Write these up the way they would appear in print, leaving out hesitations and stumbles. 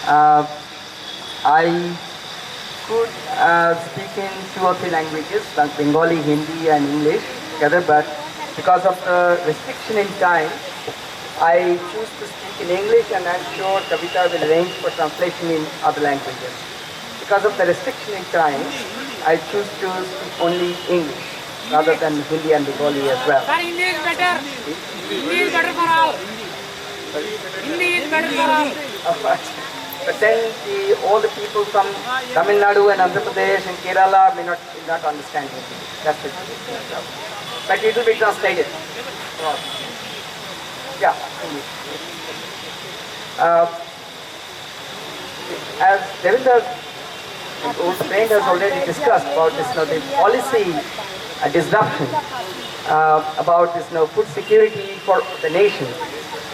Uh, I could speak in 2 or 3 languages, like Bengali, Hindi and English together, but because of the restriction in time, I choose to speak in English, and I'm sure Kavita will arrange for translation in other languages. Because of the restriction in time, I choose to speak only English rather than Hindi and Bengali as well. Sir, Hindi is better. Hindi is better for all. Hindi is better for all. But then all the people from Tamil Nadu and Andhra Pradesh and Kerala may not understand Hindi. That's it. But it will be translated. Yeah. As Devinder, old friend, has already discussed about this, the policy disruption about this food security for the nation.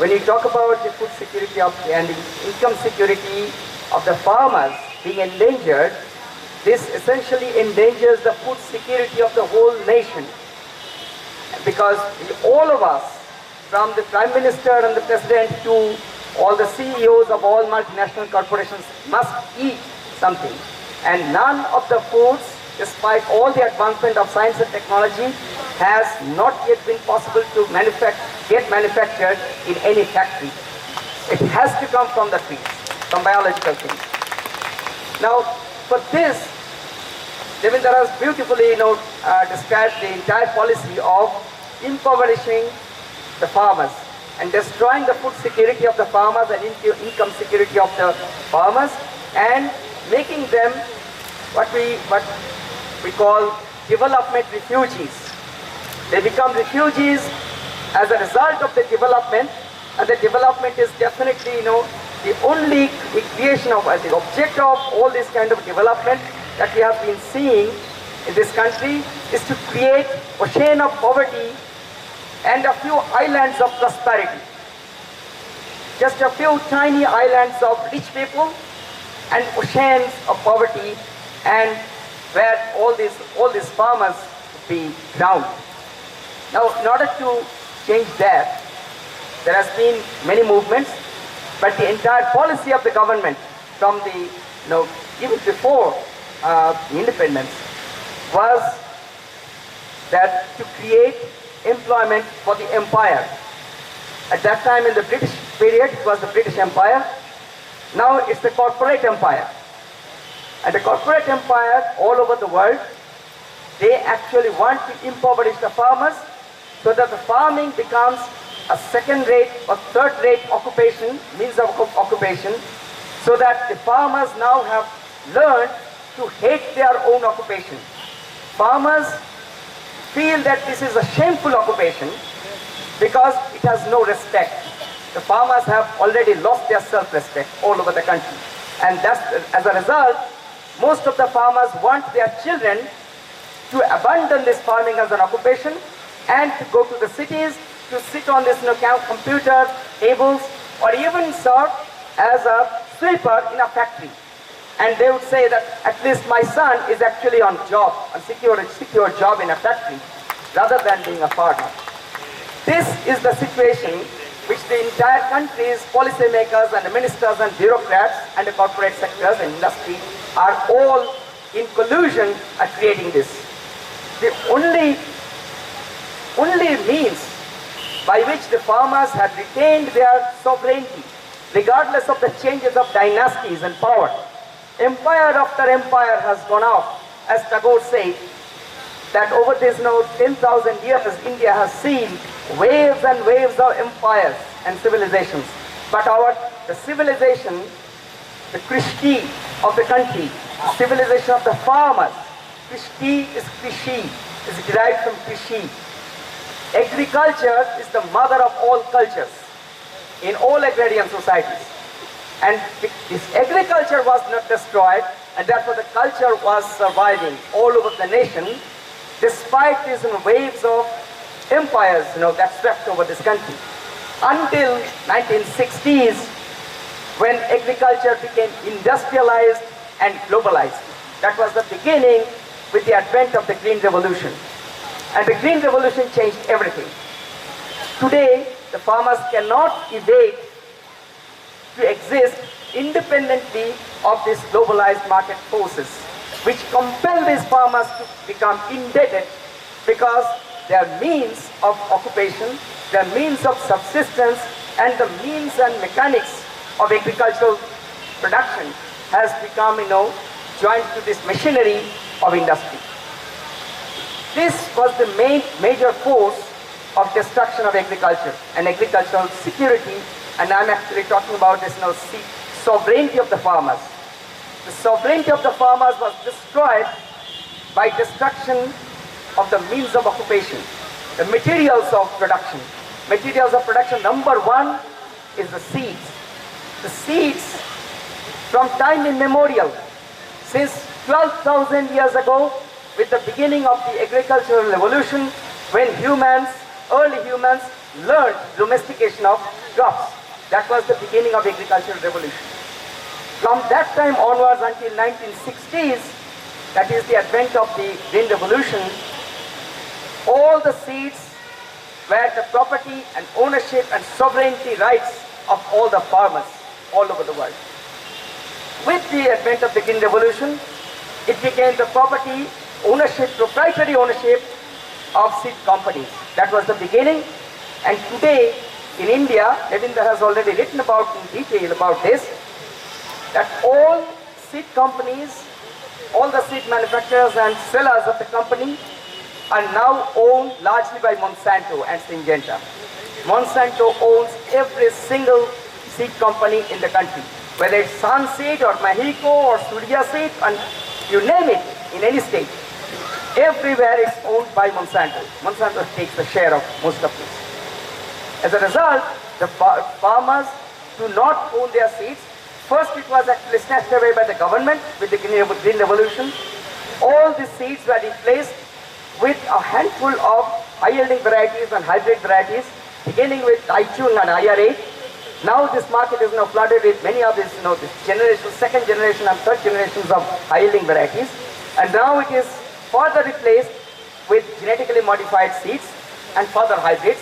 When you talk about the food security and the income security of the farmers being endangered, this essentially endangers the food security of the whole nation. Because all of us, from the Prime Minister and the President to all the CEOs of all multinational corporations, must eat something. And none of the foods, despite all the advancement of science and technology, has not yet been possible to get manufactured in any factory. It has to come from the trees, from biological things. Now, for this, Devinder has beautifully described the entire policy of impoverishing the farmers and destroying the food security of the farmers and income security of the farmers, and making them what we call development refugees. They become refugees as a result of the development, and the development is definitely the only creation of the object of all this kind of development that we have been seeing in this country is to create ocean of poverty and a few islands of prosperity. Just a few tiny islands of rich people and oceans of poverty, and where all these farmers be drowned. Now, in order to change that, there has been many movements, but the entire policy of the government from the even before independence was that to create employment for the empire. At that time, in the British period, it was the British Empire. Now it's the corporate empire. And the corporate empire all over the world, they actually want to impoverish the farmers so that the farming becomes a second-rate or third-rate occupation, means of occupation, so that the farmers now have learned to hate their own occupation. Farmers feel that this is a shameful occupation because it has no respect. The farmers have already lost their self-respect all over the country. And that's, as a result, most of the farmers want their children to abandon this farming as an occupation and to go to the cities to sit on this computer tables, or even serve as a sweeper in a factory. And they would say that at least my son is actually on job, a secure job in a factory, rather than being a farmer. This is the situation which the entire country's policymakers and the ministers and bureaucrats and the corporate sectors and industry are all in collusion at creating this. The only means by which the farmers had retained their sovereignty, regardless of the changes of dynasties and power. Empire after empire has gone off. As Tagore said, that over these 10,000 years, India has seen waves and waves of empires and civilizations. But the civilization, the Krishti of the country, the civilization of the farmers, Krishti is derived from Krishi. Agriculture is the mother of all cultures in all agrarian societies. And this agriculture was not destroyed, and therefore the culture was surviving all over the nation, despite these waves of empires that swept over this country. Until 1960s, when agriculture became industrialized and globalized. That was the beginning with the advent of the Green Revolution. And the Green Revolution changed everything. Today, the farmers cannot evade to exist independently of these globalized market forces, which compel these farmers to become indebted because their means of occupation, their means of subsistence, and the means and mechanics of agricultural production has become, joined to this machinery of industry. This was the major force of destruction of agriculture and agricultural security, and I'm actually talking about this sovereignty of the farmers. The sovereignty of the farmers was destroyed by destruction of the means of occupation, the materials of production. Materials of production, number one is the seeds. The seeds, from time immemorial, since 12,000 years ago, with the beginning of the agricultural revolution, when early humans learned domestication of crops. That was the beginning of agricultural revolution. From that time onwards until 1960s, that is the advent of the Green Revolution, all the seeds were the property and ownership and sovereignty rights of all the farmers all over the world. With the advent of the Green Revolution, it became the property, ownership, proprietary ownership of seed companies. That was the beginning. And today, in India, Ravinda has already written about in detail about this, that all seed companies, all the seed manufacturers and sellers of the company are now owned largely by Monsanto and Syngenta. Monsanto owns every single seed company in the country, whether it's Sunseed or Mexico or Surya Seed, and you name it, in any state. Everywhere it's owned by Monsanto. Monsanto takes a share of most of this. As a result, the farmers do not own their seeds. First, it was actually snatched away by the government with the Green Revolution. All the seeds were replaced with a handful of high-yielding varieties and hybrid varieties, beginning with Daichung and IRA. Now this market is now flooded with many of these, this generation, second generation and third generations of high-yielding varieties. And now it is further replaced with genetically modified seeds and further hybrids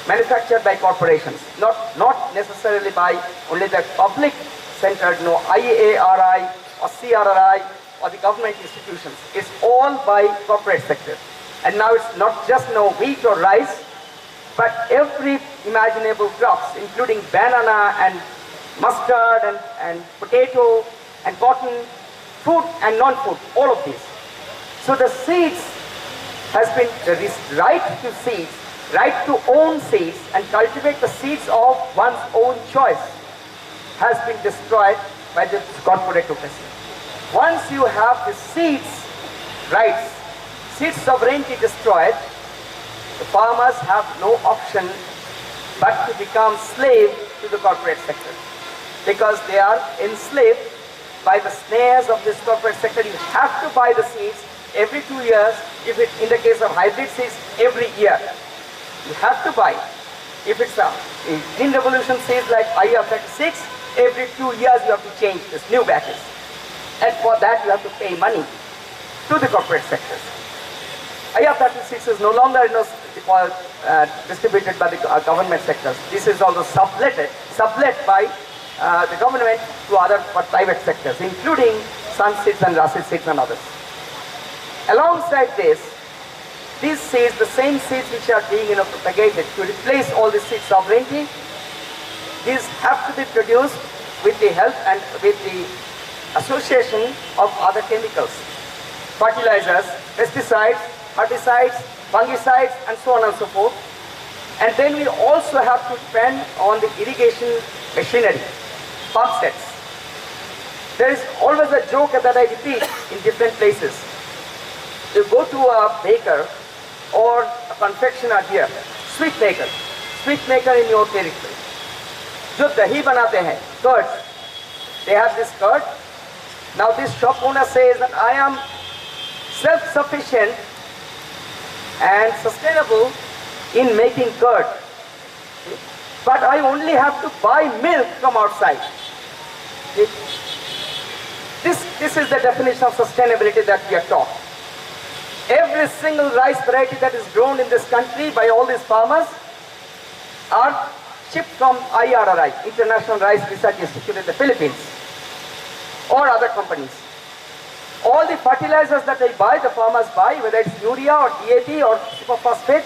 manufactured by corporations, not necessarily by only the public-centered, IARI or CRRI or the government institutions. It's all by corporate sector. And now it's not just wheat or rice, but every imaginable crops, including banana and mustard and potato and cotton, food and non-food, all of these. So the seeds has been, the right to seeds, right to own seeds and cultivate the seeds of one's own choice has been destroyed by the corporatocracy. Once you have the seeds rights, seed sovereignty destroyed, the farmers have no option but to become slave to the corporate sector, because they are enslaved by the snares of this corporate sector. You have to buy the seeds every 2 years. If it, in the case of hybrid seeds, every year you have to buy. If it's a Green Revolution seeds like IR36, every 2 years you have to change this new batches, and for that you have to pay money to the corporate sectors. IR36 is no longer distributed by the government sectors. This is also sublet by the government to other private sectors, including sun seeds and rasid seeds and others. Alongside this, these seeds, the same seeds which are being propagated to replace all the seed sovereignty, these have to be produced with the help and with the association of other chemicals, fertilizers, pesticides, herbicides, fungicides, and so on and so forth. And then we also have to depend on the irrigation machinery, pump sets. There is always a joke that I repeat in different places. You go to a baker or a confectioner here, sweet maker in your territory. जो दही बनाते हैं, curds, they have this curd. Now this shop owner says that I am self-sufficient and sustainable in making curd, but I only have to buy milk from outside. This is the definition of sustainability that we are taught. Every single rice variety that is grown in this country by all these farmers are shipped from IRRI, International Rice Research Institute in the Philippines, or other companies. All the fertilizers that they buy, the farmers buy, whether it's urea or DAP or superphosphate,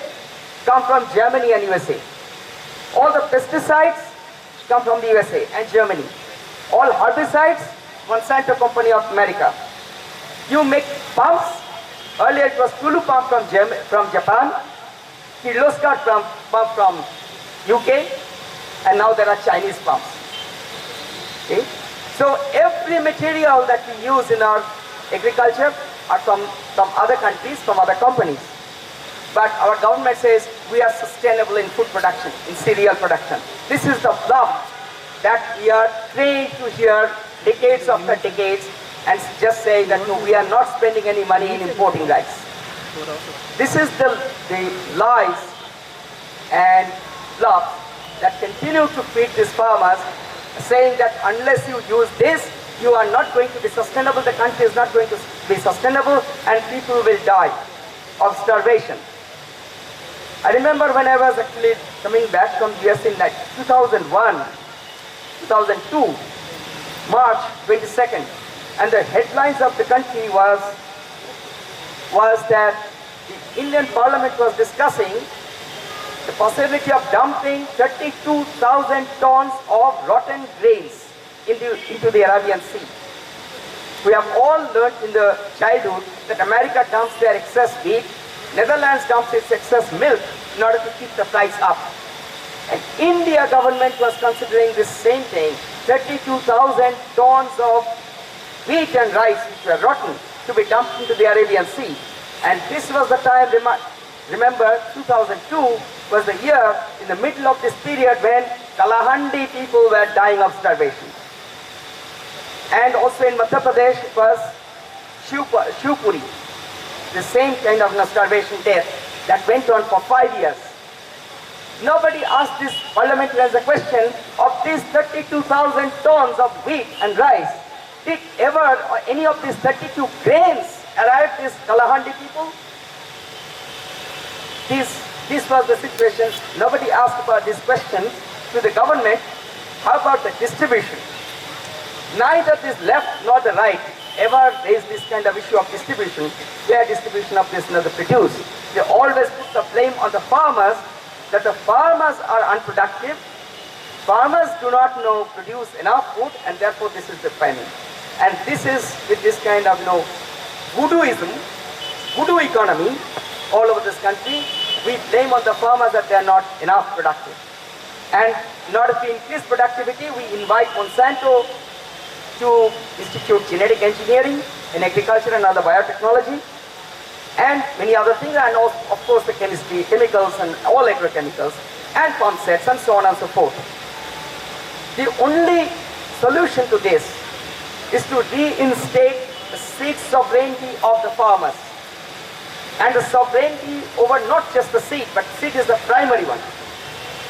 come from Germany and USA. All the pesticides come from the USA and Germany. All herbicides, Monsanto Company of America. You make pumps. Earlier it was Tulu pump from Japan, Kirloskar pump from UK, and now there are Chinese pumps. Okay? So every material that we use in our agriculture are from other countries, from other companies. But our government says we are sustainable in food production, in cereal production. This is the bluff that we are trained to hear decades after decades, and just saying that no, we are not spending any money in importing rice. This is the lies and bluff that continue to feed these farmers, saying that unless you use this, you are not going to be sustainable, the country is not going to be sustainable, and people will die of starvation. I remember when I was actually coming back from US in like 2001, 2002, March 22nd, and the headlines of the country was that the Indian Parliament was discussing the possibility of dumping 32,000 tons of rotten grains into the Arabian Sea. We have all learned in the childhood that America dumps their excess wheat, Netherlands dumps its excess milk in order to keep the price up. And India government was considering this same thing, 32,000 tons of wheat and rice which were rotten to be dumped into the Arabian Sea. And this was the time, remember 2002 was the year in the middle of this period when Kalahandi people were dying of starvation. And also in Madhya Pradesh it was Shivpuri, the same kind of starvation death that went on for 5 years. Nobody asked this parliamentarians the question of these 32,000 tons of wheat and rice. Did ever any of these 32 grains arrive these Kalahandi people? This was the situation. Nobody asked about this question to the government. How about the distribution? Neither this left nor the right ever raised this kind of issue of distribution, fair distribution of this the produce. They always put the blame on the farmers, that the farmers are unproductive, farmers do not produce enough food, and therefore this is the famine. And this is with this kind of voodooism, voodoo economy all over this country. We blame on the farmers that they are not enough productive. And in order to increase productivity, we invite Monsanto to institute genetic engineering in agriculture and other biotechnology, and many other things, and also, of course, the chemistry, chemicals and all agrochemicals, and pump sets, and so on and so forth. The only solution to this is to reinstate the seed sovereignty of the farmers, and the sovereignty over not just the seed, but seed is the primary one.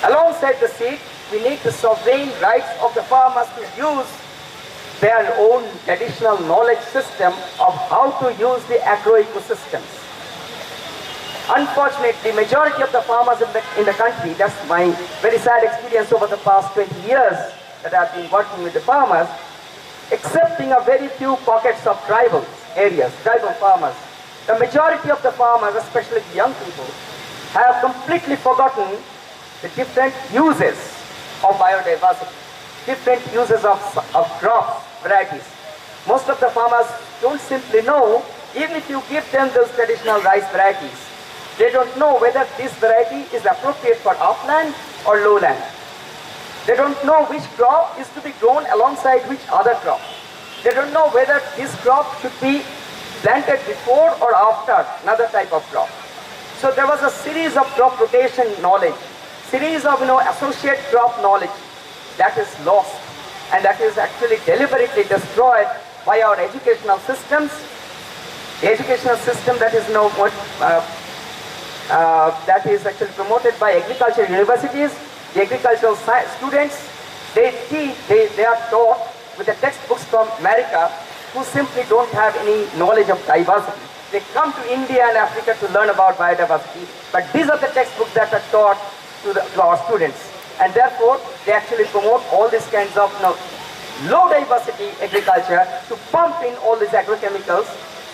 Alongside the seed, we need the sovereign rights of the farmers to use their own traditional knowledge system of how to use the agro-ecosystems. Unfortunately, majority of the farmers in the country, that's my very sad experience over the past 20 years that I've been working with the farmers, excepting a very few pockets of tribal areas, tribal farmers, the majority of the farmers, especially the young people, have completely forgotten the different uses of biodiversity, different uses of crops, varieties. Most of the farmers don't simply know, even if you give them those traditional rice varieties, they don't know whether this variety is appropriate for upland or lowland. They don't know which crop is to be grown alongside which other crop. They don't know whether this crop should be planted before or after another type of crop. So there was a series of crop rotation knowledge, series of associate crop knowledge that is lost, and that is actually deliberately destroyed by our educational systems. The educational system that is that is actually promoted by agriculture universities. The agricultural students, they are taught with the textbooks from America, who simply don't have any knowledge of diversity. They come to India and Africa to learn about biodiversity, but these are the textbooks that are taught to our students. and therefore they actually promote all these kinds of low diversity agriculture to pump in all these agrochemicals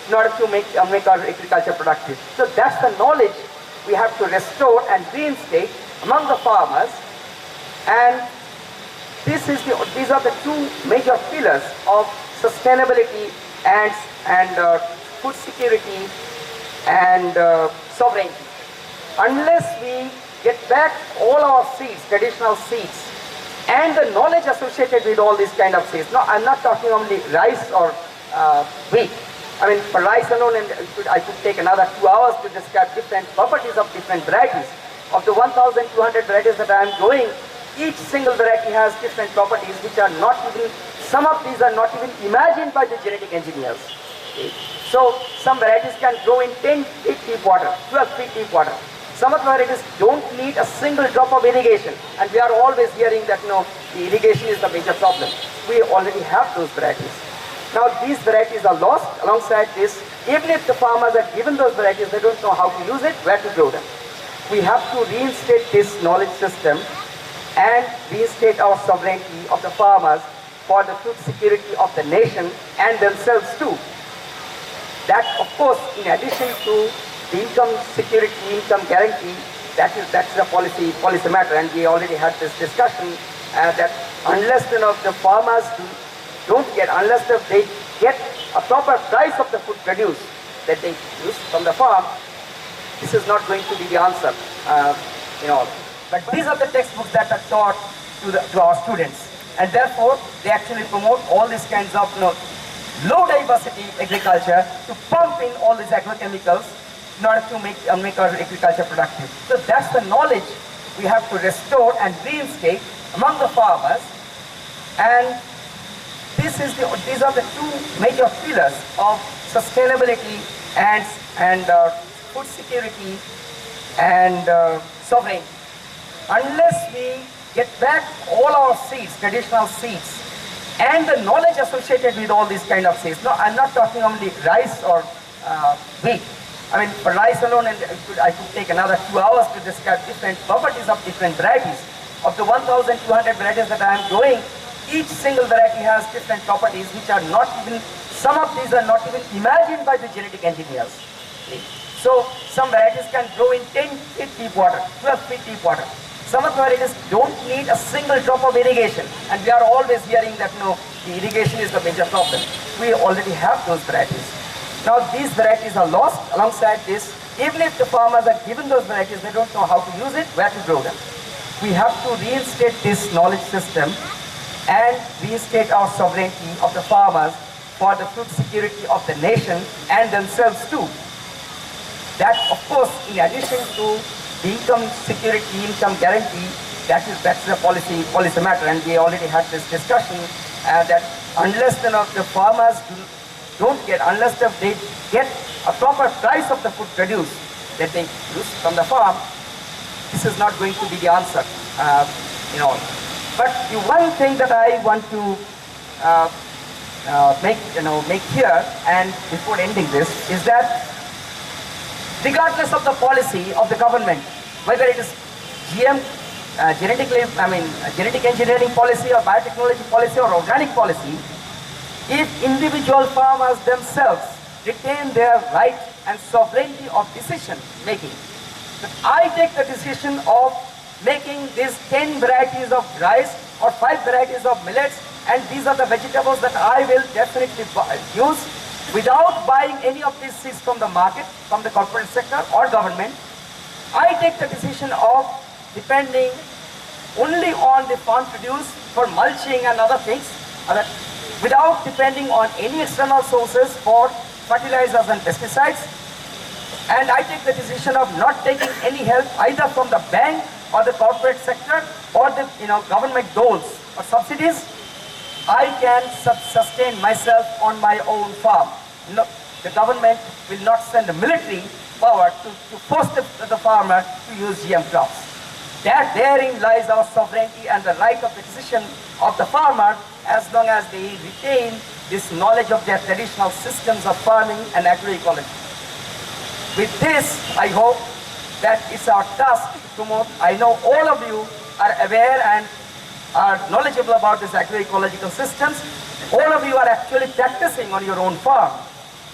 in order to make our agriculture productive. So that's the knowledge we have to restore and reinstate among the farmers, and these are the two major pillars of sustainability and food security and sovereignty. Unless we get back all our seeds, traditional seeds, and the knowledge associated with all these kind of seeds. No, I'm not talking only rice or wheat. I mean, for rice alone, and I could take another 2 hours to describe different properties of different varieties. Of the 1,200 varieties that I am growing, each single variety has different properties which are not even, some of these are not even imagined by the genetic engineers. Okay. So, some varieties can grow in 10 feet deep water, 12 feet deep water. Some of the varieties don't need a single drop of irrigation, and we are always hearing that the irrigation is the major problem. We already have those varieties. Now these varieties are lost. Alongside this, even if the farmers are given those varieties, they don't know how to use it, where to grow them. We have to reinstate this knowledge system and reinstate our sovereignty of the farmers for the food security of the nation and themselves too. That, of course, in addition to the income security, income guarantee, that's the policy matter, and we already had this discussion that unless the farmers unless they get a proper price of the food produce that they use from the farm, this is not going to be the answer. But these are the textbooks that are taught to our students, and therefore they actually promote all these kinds of low diversity agriculture to pump in all these agrochemicals in order to make our agriculture productive. So that's the knowledge we have to restore and reinstate among the farmers, and these are the two major pillars of sustainability and food security and sovereignty. Unless we get back all our seeds, traditional seeds, and the knowledge associated with all these kind of seeds. No, I'm not talking only rice or wheat. I mean, for rice alone, and I could take another 2 hours to describe different properties of different varieties. Of the 1,200 varieties that I am growing, each single variety has different properties which are not even, some of these are not even imagined by the genetic engineers. Okay. So, some varieties can grow in 10 feet deep water, 12 feet deep water. Some of the varieties don't need a single drop of irrigation, and we are always hearing that the irrigation is the major problem. We already have those varieties. Now these varieties are lost. Alongside this, even if the farmers are given those varieties, they don't know how to use it, where to grow them. We have to reinstate this knowledge system and reinstate our sovereignty of the farmers for the food security of the nation and themselves too. That, of course, in addition to the income security, income guarantee, that's the policy matter, and we already had this discussion that unless the farmers unless they get a proper price of the food produce that they use from the farm, this is not going to be the answer. But the one thing that I want to make here, and before ending this, is that regardless of the policy of the government, whether it is genetic engineering policy or biotechnology policy or organic policy, if individual farmers themselves retain their right and sovereignty of decision making, that I take the decision of making these 10 varieties of rice or 5 varieties of millets, and these are the vegetables that I will definitely use without buying any of these seeds from the market, from the corporate sector or government. I take the decision of depending only on the farm produce for mulching and other things, without depending on any external sources for fertilizers and pesticides. And I take the decision of not taking any help either from the bank or the corporate sector or the government goals or subsidies. I can sustain myself on my own farm. No, the government will not send the military power to force the farmer to use GM crops. Therein lies our sovereignty and the right of the decision of the farmer, as long as they retain this knowledge of their traditional systems of farming and agroecology. With this, I hope that it's our task to promote. I know all of you are aware and are knowledgeable about this agroecological systems. All of you are actually practicing on your own farm.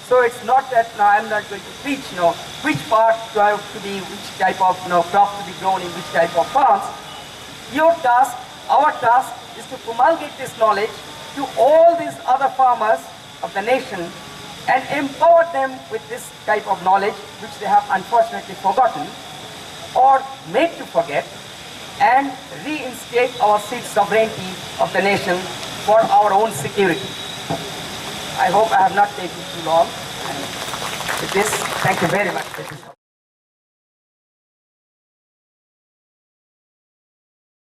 So it's not that now I'm not going to teach which part to have to be, which type of crop to be grown in which type of farms. Your task, our task, is to promulgate this knowledge to all these other farmers of the nation and empower them with this type of knowledge which they have unfortunately forgotten or made to forget, and reinstate our seed sovereignty of the nation for our own security. I hope I have not taken too long. And with this, thank you very much.